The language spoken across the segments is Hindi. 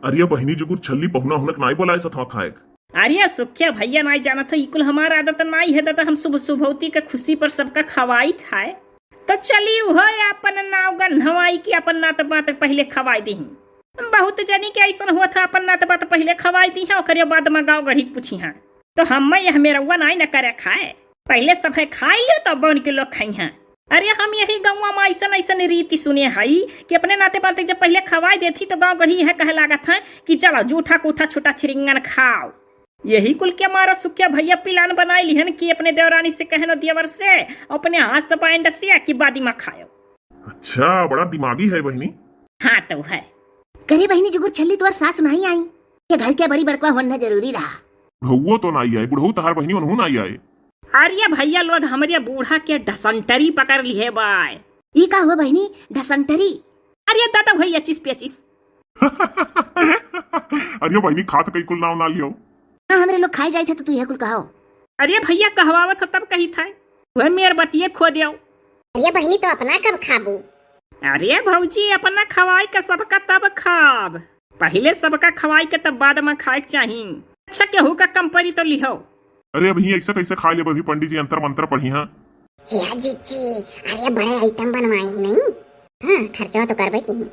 अरे बहिनी जुगुर छल्ली पहुना हुनक नाई बोलाए सथवा खाएक। अरे सुखिया भैया नाई जाना था इकुल हमारा आदत नाई है दादा हम सुबह सुबहती के खुशी पर सबका खवाई था तो चली हो अपन नाव गन्हवाई की अपन नात बात पहले खवाई दी बहुत जनी के ऐसा हुआ था अपन नात बात पहले खवाई दी है और बाद में गाँव गढ़ी पूछी है तो हम यह मेरा नाई न करे खाए पहले सब है खाई लियो तब बन के लोग खाई हैं। अरे हम यही गाँव में ऐसा ऐसा रीति सुने हई कि अपने नाते पाते जब पहले खवाई देती तो गाँव गढ़ी है कहे लागत है कि चलो जूठा कूठा छोटा छिरिंगन खाओ। यही कुल के हमारा सुखिया भैया पिलान बनाई लिहन कि अपने देवरानी से कहनो दियवर से अपने हाथ से बाइंड से कि बादी में खाओ। अच्छा बड़ा दिमागी है बहिनी। हाँ तो है करे बहिनी जुगुर छल्ली तुअर सास नहीं आई ये घर के बड़ी बड़का होना जरूरी रहा। बुढ़ऊ तो नहीं आए बुढ़ऊ तहार बहिनी उन्हों नहीं आए। अरे भैया लोग हमारे बूढ़ा के ढसंटरी पकड़ ली है बाय। ये का हुआ बहिनी ढसंटरी? अरे दादा भैया 25-25 अरे बहिनी खात कई कुल नाव ना लियो। हाँ हमरे लोग खाए जाए थे तो तू यह कुल कहो। अरे भैया कहवावत हो तब कही था वह मेरे बतिये खो दियो। अरे बहिनी तो अपना कब खाबू? अरे भौजी अपना खवाई का सबका तब खाब पहले सबका खवाई के तब बाद में खाए चाहिए। अच्छा केहू का कंपनी तो लिहो। अरे अभी ऐसा कैसे खा लिया? अभी पंडित जी अंतर मंत्र पढ़ी हैं। या जीजी अरे बड़े आइटम बनवाए ही नहीं। हाँ खर्चा तो करबे की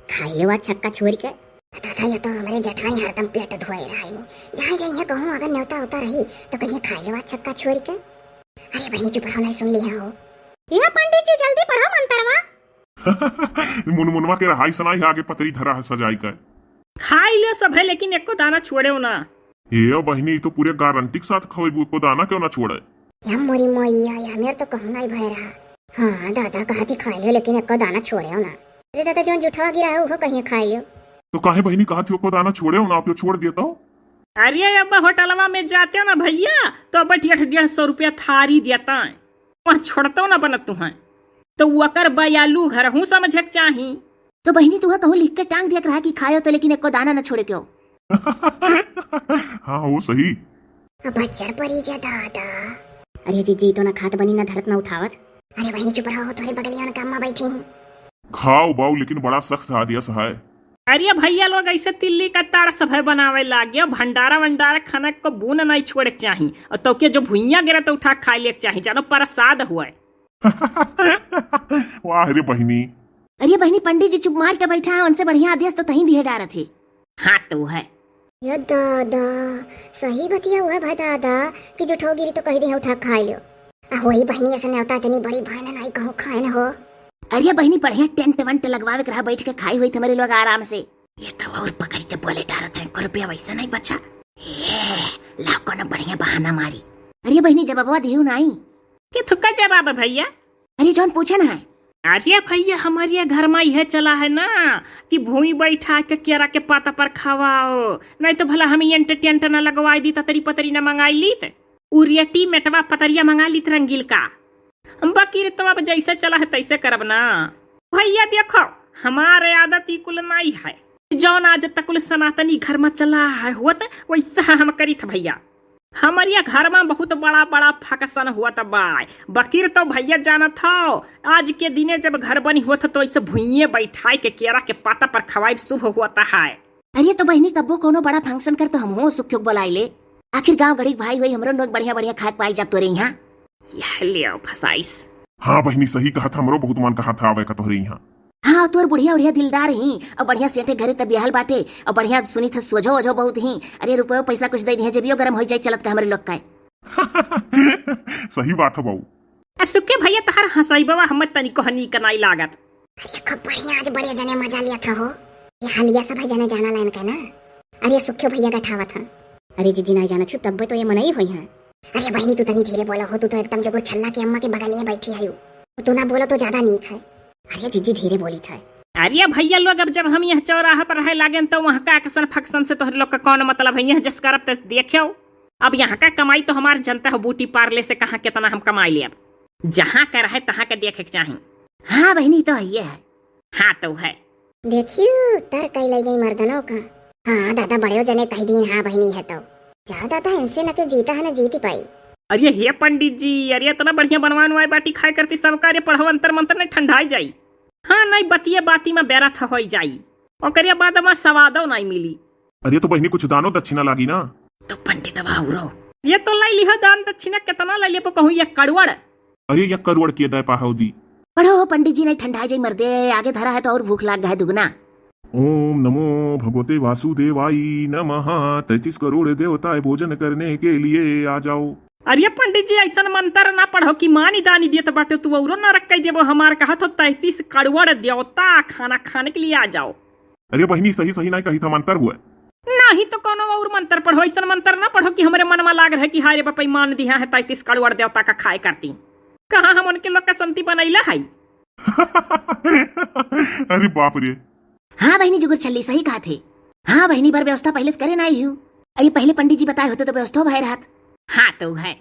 खाई लो छक्का छोड़ के तथा ये तो हमारे जठाई हरदम पेट धोए रहा नहीं जहाँ जाइए कहूँ अगर न्योता होता रही तो कहीं खाई लो छक्का छोड़ के। अरे बहनी चुप रहो नहीं सुन लिया हो। यह पंडित जी जल्दी पढ़ो मंत्रवा। मुनमुनवा के रहाई सुनाई आगे पतरी धरा है सजाई का खाई ले सब है लेकिन एको दाना छोड़े ना। ये बहिनी तो पूरे गारंटी के साथ खवेबू को दाना क्यों ना छोड़े? या मोरी मोइया या मेरे तो कहूँ नहीं भय रहा। हाँ दादा कहा थी खाई लो लेकिन एको दाना छोड़े हो ना। अरे दादा जो जुठवा गिरा है वो कहीं खाई लो तो काहे बहिनी कहा थी को दाना छोड़े हो ना आप छोड़ दिया तो। अरे अब होटलवा में जाते हो ना भैया तो अब 150 रुपया थारी देता है वहाँ छोड़ता ना बनत तू है तो वकर बयालू घर हूँ समझ चाही। तो बहिनी तू कहूँ लिख के टांग दिया रहा कि खायो तो लेकिन एको दाना न छोड़े क्यों? हाँ वो सही। बच्चर परी जा दादा। अरे जीजी तो ना खात बनी ना धरत ना उठावत। अरे बहनी चुप रहो तुम्हारे बगलिया काम में बैठी हैं। खाओ बाऊ लेकिन बड़ा सख्त आदिया सहाय। अरे भैया लोग ऐसे तिल्ली का ताड़ सब बनावे लागे भंडारा वंडारा खाना को बून नहीं छोड़े चाहिए और तो के जो भुइया गिरा तो उठा खा ले चाहिए जानो प्रसाद हुआ। वाह रे बहिनी। अरे बहनी पंडित जी चुप मार के बैठा है उनसे बढ़िया आदेश तो तहीं दिए डारा थे। हाँ तो है यो दादा सही बतिया हुआ भाई दादा कि जो ठोगिरी तो कही दी उठा खा लो। वही बहनी ऐसा नहीं इतनी बड़ी बहन नहीं कहूँ खाए न हो। अरे बहनी बढ़िया टेंट वंट लगवावे रहा बैठ के खाई हुई हमारे लोग आराम से। ये तो और पकड़ के बोले डारत है रुपया वैसा नहीं बचा लाखों ने बढ़िया बहाना मारी। अरे बहनी जवाब दियो नहीं कि थुका जवाब है भैया। अरे जौन पूछा ना है। अरे भैया हमारे घर में यह चला है ना कि भूमि बैठा के केरा के पाता पर खावाओ नहीं तो भला हम टेंट न लगवाई दी तरी पतरी न मंगाई लीत उरियटी मेटवा पतरिया मंगा लीत रंगील का बकीर तो अब जैसे चला है तैसे करब ना। भैया देखो हमारे आदत ही कुल नहीं है जौन आज तक कुल सनातनी घर में चला है हुआ वैसा हम करी था भैया। हमारे घर में बहुत बड़ा बड़ा फंक्शन हुआ था बाय बकीर तो भैया जाना था आज के दिने जब घर बनी हुआ था तो ऐसे भुइये बैठाई के केरा के पाता पर खवाई शुभ हुआ है। अरे तो बहनी कब्बो कोनो बड़ा फंक्शन कर तो हम हो सुख बुलाई ले आखिर गाँव गरीब भाई भाई हमरो लोग बढ़िया बढ़िया खाए पाई जब तो रही यहाँ लियो फसाइस। हाँ बहनी सही कहा था हमरो बहुत मन कहा था आवे का तोहरे यहाँ। हाँ तोर बढ़िया बढ़िया दिलदार ही और बढ़िया सेठे घरे तब बिहाल बाटे और बढ़िया सुनी था सोझो ओझो बहुत ही। अरे रुपये पैसा कुछ दे दिए जब गर्म हो जाए चलत का हमारे लोग का। सही बात है बाबू। सुखे भैया तहार हंसाई बाबा हम तनिको हनी कनाई लागत। अरे खूब बढ़िया आज बड़े जने मजा लिया था हो। ये हलिया सब जने जाना लाइन का ना। अरे सुखे भैया का ठावा था। अरे जीजी नहीं जाना छू तब तो ये मनाई हुई है। अरे बहनी तू तनी धीरे बोला हो तू तो एकदम जो छल्ला की अम्मा के बगल में बैठी है तू ना बोला तो ज्यादा नीक है। अरे जीजी धीरे बोली था। अरे भैया लोग अब जब हम यह चौराहा पर रहे लागे तो वहाँ का अक्सर फक्सन से तो लोग का कौन मतलब है जस करब तो देखो अब यहाँ का कमाई तो हमार जनता हो बूटी पार्ले से कहाँ कितना हम कमाई ले अब जहाँ का रहे तहाँ का देखे चाहिए। हाँ बहनी तो ये है। हाँ तो है देखियो तर कई ले गई मर्दनों का। हाँ दादा बड़े जने कही दिन हाँ बहनी है तो ज्यादा था इनसे न तो जीता है न जीती पाई। अरे हे पंडित जी अरे इतना बढ़िया बनवाई बाटी खाए करती सब कार्य पढ़ो अंतर मंत्र ने ठंडाई जाई। हाँ नहीं बतिये बाती में बेरा था हो जाई और करिया बाद में सवादो नहीं मिली। अरे तो बहनी कुछ दानो दक्षिणा लागी ना। तो पंडित बाबू ये तो लाई लिहा दान दक्षिणा कितना लाई लिया कहूँ ये कड़वड़। अरे या करोड़ के दय पाहौदी। पढ़ो हो पंडित जी, नहीं ठंडा जाई मर दे, आगे धरा है तो और भूख लाग है दुगना। ओम नमो भगवते वासुदेवाय नमः। 33 करोड़ देवताएं भोजन करने के लिए आ जाओ। अरे पंडित जी ऐसा मंत्र ना पढ़ो कि मानी दानी दिए तो बाटे तू औरो ना रख देवो। हमार कहा तो 33 कड़वड़ देवता खाना खाने के लिए आ जाओ। अरे बहनी सही सही नहीं कही था, मंत्र हुआ नहीं तो कोनो और मंत्र पढ़ो। ऐसा मंत्र ना पढ़ो कि हमारे मन में लाग रहे कि हाय रे बापा मान दिया है 33 कड़वड़ देवता का खाए करती। कहाँ हम उनके लोग का संति बनैला है। अरे बाप रे। हाँ बहनी जुगर छल्ली सही कहा थे। हाँ बहनी पर व्यवस्था पहले से करे ना ही हूँ। अरे पहले पंडित जी बताए होते तो व्यवस्था भाई रात। हाँ तो है।